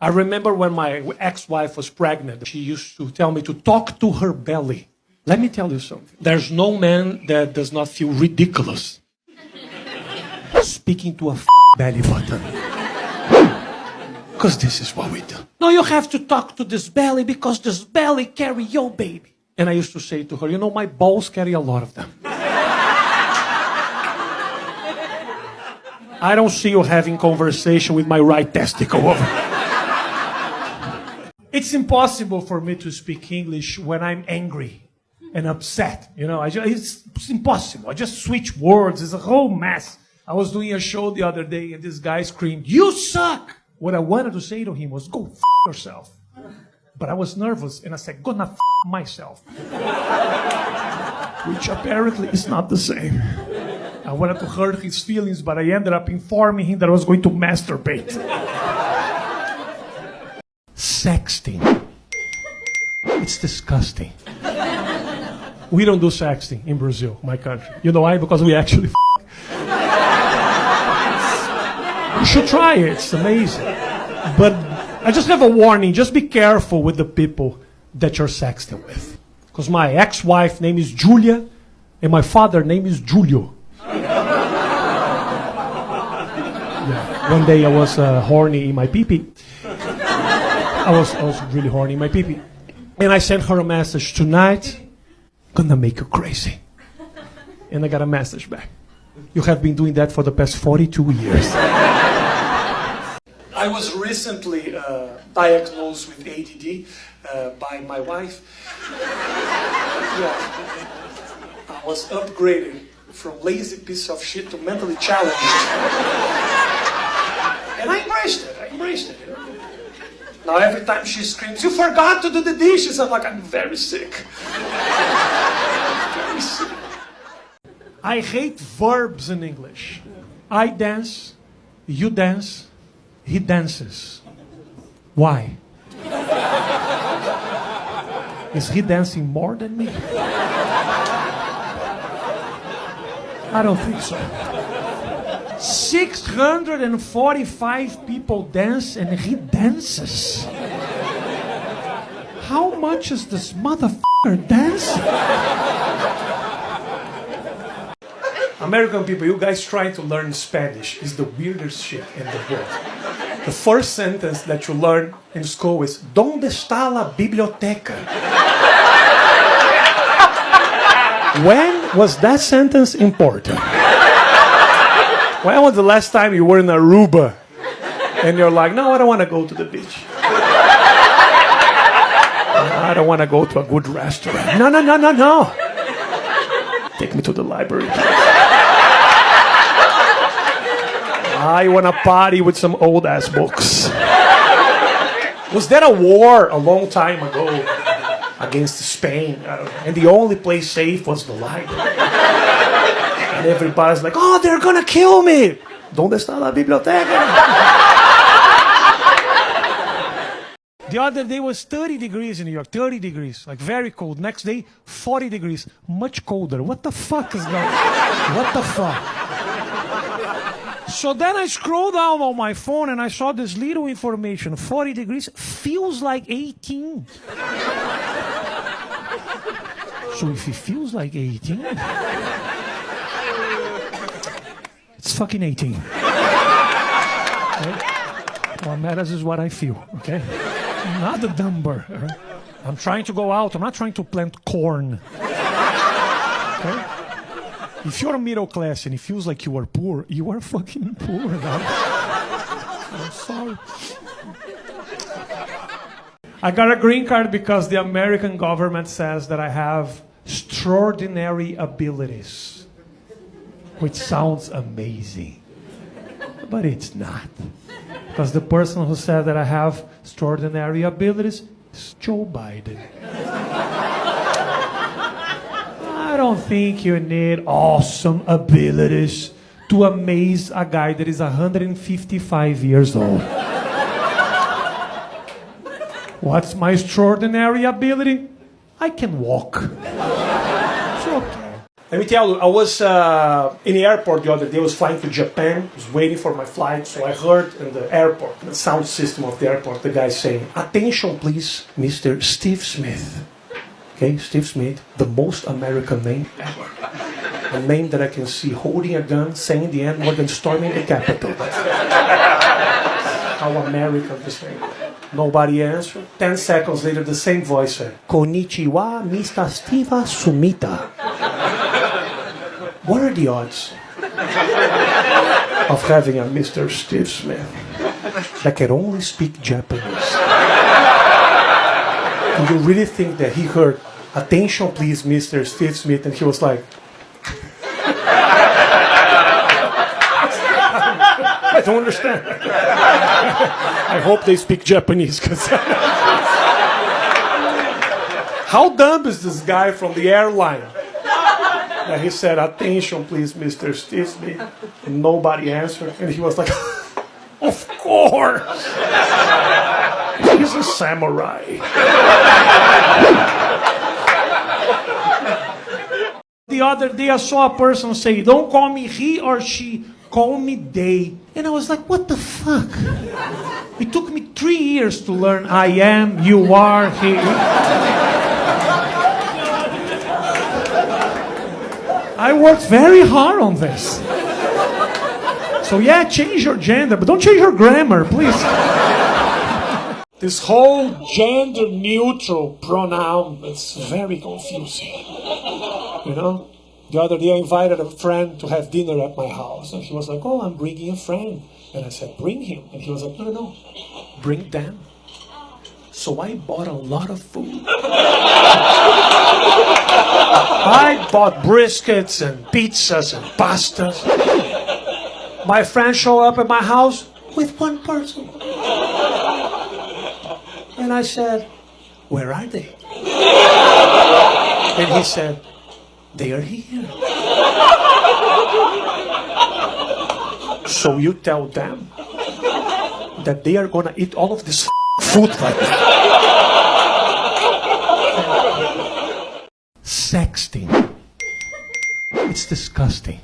I remember when my ex-wife was pregnant, she used to tell me to talk to her belly. Let me tell you something. There's no man that does not feel ridiculous speaking to a belly button. Because this is what we do. No, you have to talk to this belly because this belly carry your baby. And I used to say to her, you know, my balls carry a lot of them. I don't see you having conversation with my right testicle. It's impossible for me to speak English when I'm angry and upset. You know, it's impossible. I just switch words. It's a whole mess. I was doing a show the other day and this guy screamed, "You suck!" What I wanted to say to him was, "Go f*** yourself." But I was nervous and I said, "Gonna f*** myself." Which apparently is not the same. I wanted to hurt his feelings, but I ended up informing him that I was going to masturbate. Sexting. It's disgusting. We don't do sexting in Brazil, my country. You know why? Because we actually f***. You should try it. It's amazing. But I just have a warning. Just be careful with the people that you're sexting with. Because my ex-wife name is Julia, and my father name is Julio. Yeah. One day I was horny in my pee-pee. I was really horny in my pee-pee. And I sent her a message, "Tonight, gonna make you crazy." And I got a message back. "You have been doing that for the past 42 years. I was recently diagnosed with ADD by my wife. Yeah. I was upgraded from lazy piece of shit to mentally challenged. And I embraced it. You know? Now every time she screams, "You forgot to do the dishes," I'm like, I'm very sick. Very sick. I hate verbs in English. I dance, you dance, he dances. Why? Is he dancing more than me? I don't think so. 645 people dance and he dances. How much is this motherfucker dance? American people, you guys trying to learn Spanish is the weirdest shit in the world. The first sentence that you learn in school is, "¿Dónde está la biblioteca?" When was that sentence important? When was the last time you were in Aruba and you're like, "No, I don't want to go to the beach. I don't want to go to a good restaurant. No. Take me to the library. I want to party with some old-ass books." Was there a war a long time ago against Spain? And the only place safe was the library. And everybody's like, "Oh, they're gonna kill me. ¿Dónde está la biblioteca?" The other day was 30 degrees in New York, 30 degrees, like very cold. Next day, 40 degrees, much colder. What the fuck is going on? What the fuck? So then I scrolled down on my phone and I saw this little information. 40 degrees feels like 18. So if it feels like 18, it's fucking 18. Okay? What matters is what I feel, okay? Not the number. Right? I'm trying to go out. I'm not trying to plant corn. Okay? If you're middle class and it feels like you are poor, you are fucking poor. Now. I'm sorry. I got a green card because the American government says that I have extraordinary abilities, which sounds amazing, but it's not. Because the person who said that I have extraordinary abilities is Joe Biden. I don't think you need awesome abilities to amaze a guy that is 155 years old. What's my extraordinary ability? I can walk. It's okay. Let me tell you, I was in the airport the other day. I was flying to Japan. I was waiting for my flight. So I heard in the airport, the sound system of the airport, the guy saying, "Attention please, Mr. Steve Smith." Okay, Steve Smith, the most American name ever. A name that I can see holding a gun, saying the end more than storming the Capitol. How American this name. Nobody answered. 10 seconds later, the same voice said, "Konnichiwa, Mr. Steve Sumita." What are the odds of having a Mr. Steve Smith that can only speak Japanese? Do you really think that he heard, "Attention please, Mr. Steve Smith," and he was like, I don't understand. I hope they speak Japanese. How dumb is this guy from the airline? And he said, "Attention please, Mr. Steve Smith." And nobody answered. And he was like, "Of course. He's a samurai." The other day I saw a person say, "Don't call me he or she, call me they." And I was like, what the fuck? It took me 3 years to learn I am, you are, he. I worked very hard on this. So yeah, change your gender, but don't change your grammar, please. This whole gender neutral pronoun, it's very confusing. You know? The other day I invited a friend to have dinner at my house. And he was like, "Oh, I'm bringing a friend." And I said, "Bring him." And he was like, No. Bring them." So I bought a lot of food. I bought briskets and pizzas and pastas. My friends show up at my house with one person. And I said, "Where are they?" And he said, "They are here." So you tell them that they are gonna eat all of this food right now. Sexting. It's disgusting.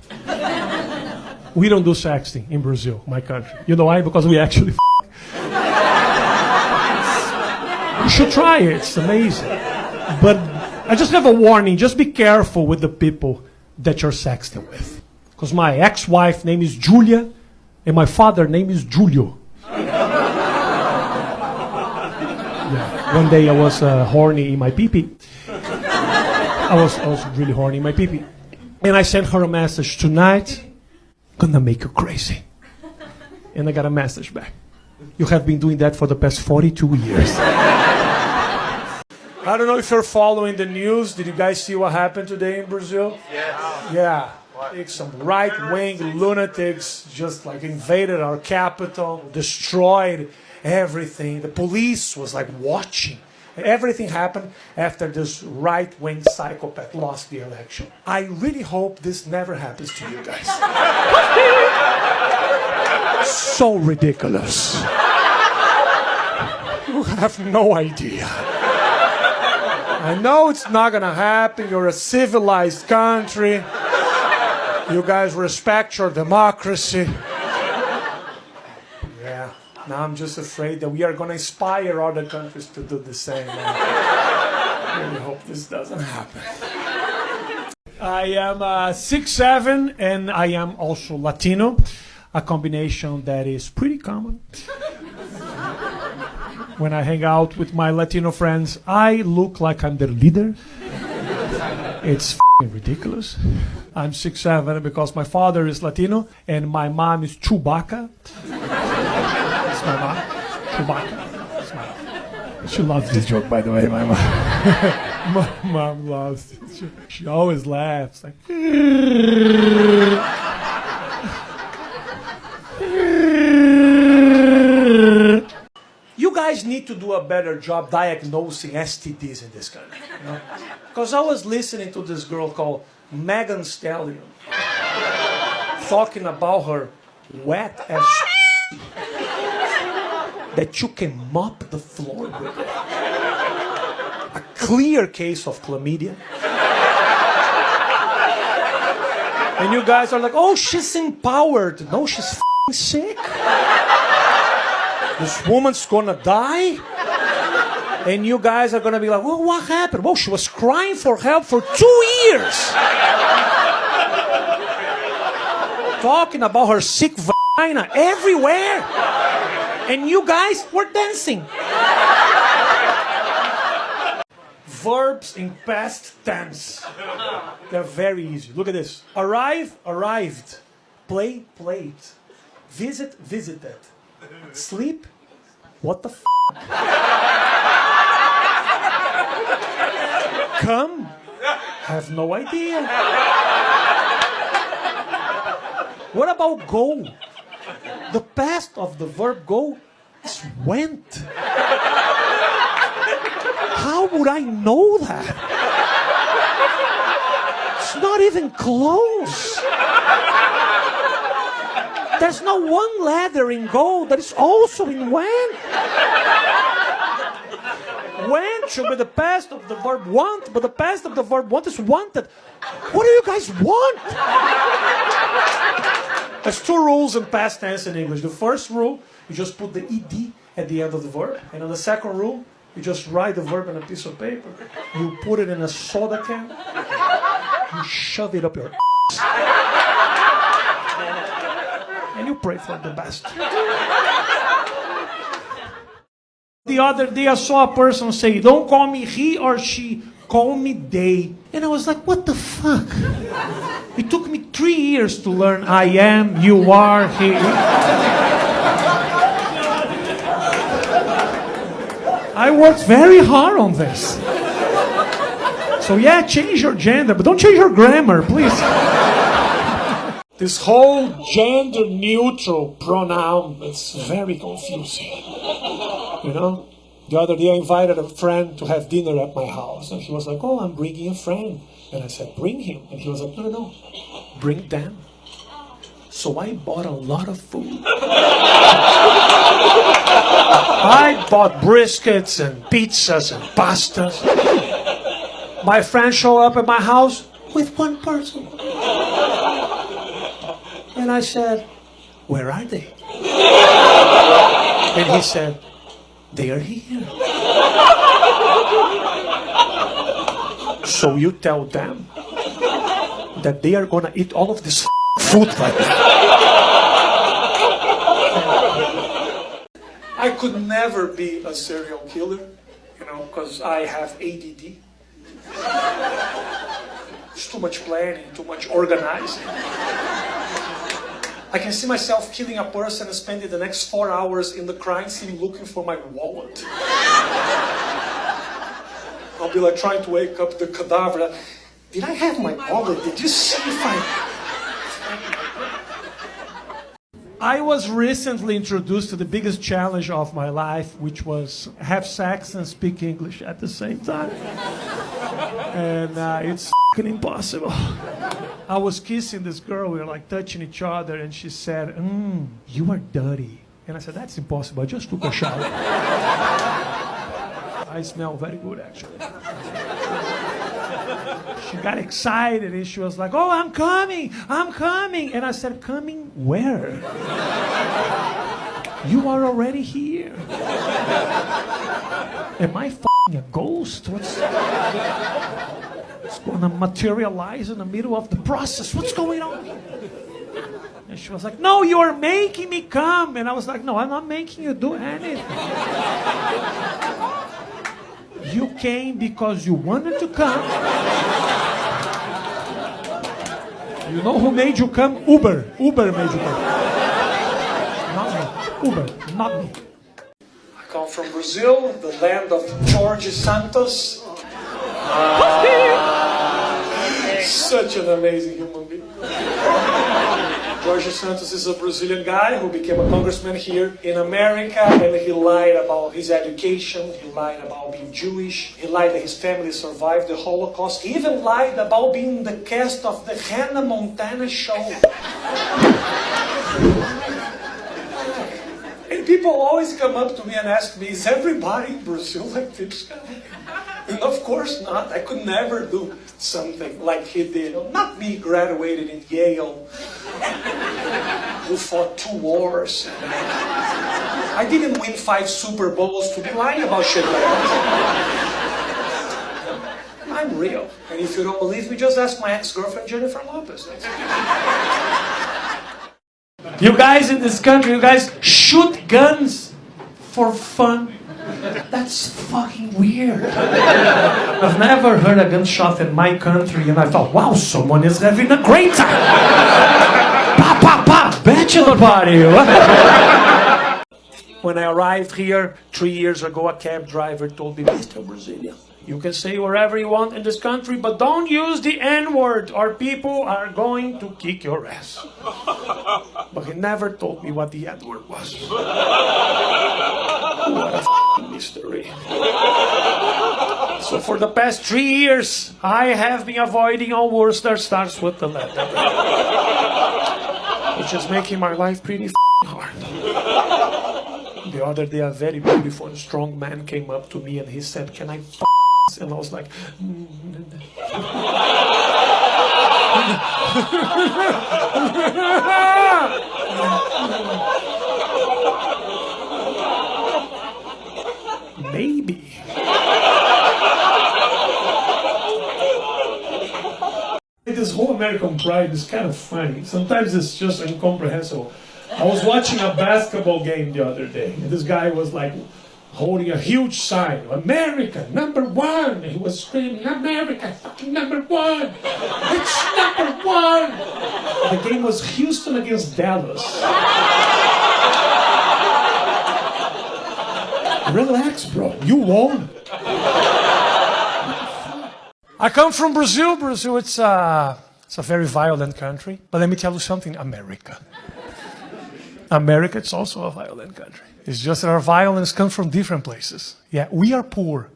We don't do sexting in Brazil, my country. You know why? Because we actually You should try it. It's amazing. But I just have a warning. Just be careful with the people that you're sexting with. Because my ex-wife name is Julia, and my father name is Julio. Yeah. One day I was horny in my pee-pee. I was really horny in my pee-pee. And I sent her a message, "Tonight, gonna make you crazy." And I got a message back. "You have been doing that for the past 42 years. I don't know if you're following the news. Did you guys see what happened today in Brazil? Yes. Yeah. Some right-wing lunatics just like invaded our capital, destroyed everything. The police was like watching. Everything happened after this right-wing psychopath lost the election. I really hope this never happens to you guys. So ridiculous. You have no idea. I know it's not gonna happen. You're a civilized country. You guys respect your democracy. Yeah. Now I'm just afraid that we are gonna inspire other countries to do the same. I really hope this doesn't happen. I am 6'7", and I am also Latino, a combination that is pretty common. When I hang out with my Latino friends, I look like I'm their leader. It's ridiculous. I'm 6'7" because my father is Latino and my mom is Chewbacca. That's my mom. Chewbacca. That's my mom. She loves this joke, by the way, my mom. My mom loves it. She always laughs. Like, you guys need to do a better job diagnosing STDs in this country. You know? Because I was listening to this girl called Megan Stallion talking about her wet ass that you can mop the floor with it. A clear case of chlamydia. And you guys are like, oh, she's empowered. No, she's f***ing sick. This woman's gonna die. And you guys are gonna be like, well, what happened? Well, she was crying for help for 2 years. Talking about her sick vagina everywhere. And you guys were dancing. Verbs in past tense. They're very easy. Look at this. Arrive, arrived. Play, played. Visit, visited. Sleep, what the f***? Come, have no idea. What about go? The past of the verb go is went. How would I know that? It's not even close. There's no one letter in go that is also in went. Went should be the past of the verb want, but the past of the verb want is wanted. What do you guys want? There's 2 rules in past tense in English. The first rule, you just put the ed at the end of the verb. And on the second rule, you just write the verb on a piece of paper. You put it in a soda can. You shove it up your ass. And you pray for the best. The other day I saw a person say, don't call me he or she, call me they. And I was like, what the fuck? It took me 3 years to learn I am, you are, he. I worked very hard on this. So yeah, change your gender, but don't change your grammar, please. This whole gender neutral pronoun is very confusing. You know? The other day I invited a friend to have dinner at my house. And he was like, oh, I'm bringing a friend. And I said, bring him. And he was like, no, bring them. So I bought a lot of food. I bought briskets and pizzas and pastas. My friends show up at my house with one person. And I said, where are they? And he said, they are here. So you tell them that they are gonna eat all of this food right now. I could never be a serial killer, you know, because I have ADD. It's too much planning, too much organizing. I can see myself killing a person and spending the next 4 hours in the crime scene looking for my wallet. I'll be like trying to wake up the cadaver. Did I have my wallet? Did you see if I was recently introduced to the biggest challenge of my life, which was have sex and speak English at the same time. And it's f***ing impossible. I was kissing this girl, we were like touching each other, and she said, you are dirty. And I said, that's impossible, I just took a shower. I smell very good, actually. She got excited and she was like, oh, I'm coming. And I said, coming where? You are already here. Am I f***ing a ghost? It's going to materialize in the middle of the process. What's going on? And she was like, no, you're making me come. And I was like, no, I'm not making you do anything. You came because you wanted to come. You know who made you come? Uber. Uber made you come. Not me. Uber, not me. I come from Brazil, the land of Jorge Santos. Such an amazing human being. Jorge Santos is a Brazilian guy who became a congressman here in America, and he lied about his education, he lied about being Jewish, he lied that his family survived the Holocaust, he even lied about being the cast of the Hannah Montana show. And people always come up to me and ask me, is everybody in Brazil like this guy? And of course not. I could never do something like he did. Not me, graduated in Yale, who fought 2 wars. I didn't win 5 Super Bowls to be lying about shit like that. I'm real. And if you don't believe me, just ask my ex-girlfriend Jennifer Lopez. You guys in this country, you guys shoot guns for fun. That's fucking weird. I've never heard a gunshot in my country and I thought, wow, someone is having a great time. Pa, pa, pa, bachelor party. When I arrived here 3 years ago, a cab driver told me, Mr. Brazilian, you can say wherever you want in this country, but don't use the N-word or people are going to kick your ass. But he never told me what the N-word was. What a f***ing mystery. So for the past 3 years, I have been avoiding all words that starts with the letter. Which is making my life pretty f***ing hard. The other day, a very beautiful and strong man came up to me and he said, can I f***? And I was like, maybe. This whole American pride is kind of funny. Sometimes it's just incomprehensible. I was watching a basketball game the other day, and this guy was like holding a huge sign, America, #1. He was screaming, America, fucking #1. It's #1. The game was Houston against Dallas. Relax, bro. You won. I come from Brazil. Brazil, it's a very violent country. But let me tell you something, America. America, it's also a violent country. It's just that our violence comes from different places. Yeah, we are poor.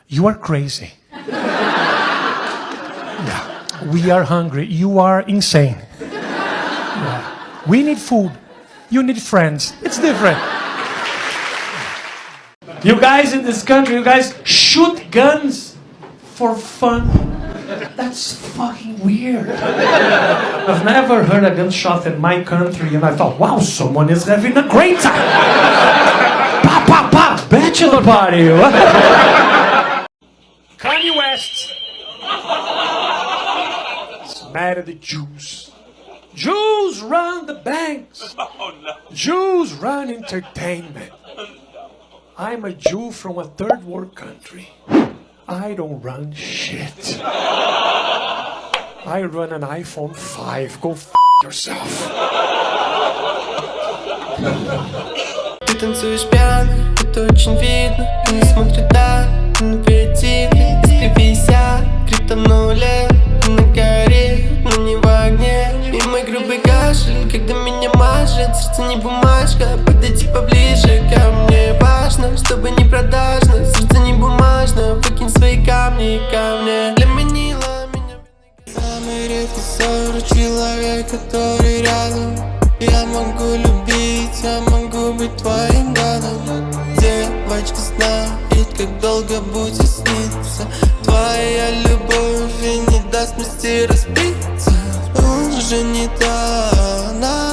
You are crazy. Yeah, we are hungry. You are insane. Yeah. We need food. You need friends. It's different. You guys in this country, you guys shoot guns for fun. That's fucking weird. I've never heard a gunshot in my country and I thought, wow, someone is having a great time. Pa, pa, pa, bachelor party. Kanye West is mad at the Jews. Jews run the banks. Jews run entertainment. I'm a Jew from a third world country. I don't run shit. I run an iPhone 5. Go f*** yourself. Ты танцуешь пьяно, это очень видно. Они смотрят, да, на аперитив. Искривися, криптонуле, на горе, но не в огне. И мой грубый кашель, когда меня мажет. Сердце не бумажка, подойди поближе ко мне. Важно, чтобы не продажно. Сердце не бумажно, выкинь свои камни ко мне. Для манила меня самый редкий ссоры человек, который рядом. Я могу любить, я могу быть твоим гадом. Девочка знает, как долго будет сниться. Твоя любовь и не даст мести разбиться. Он же не та, она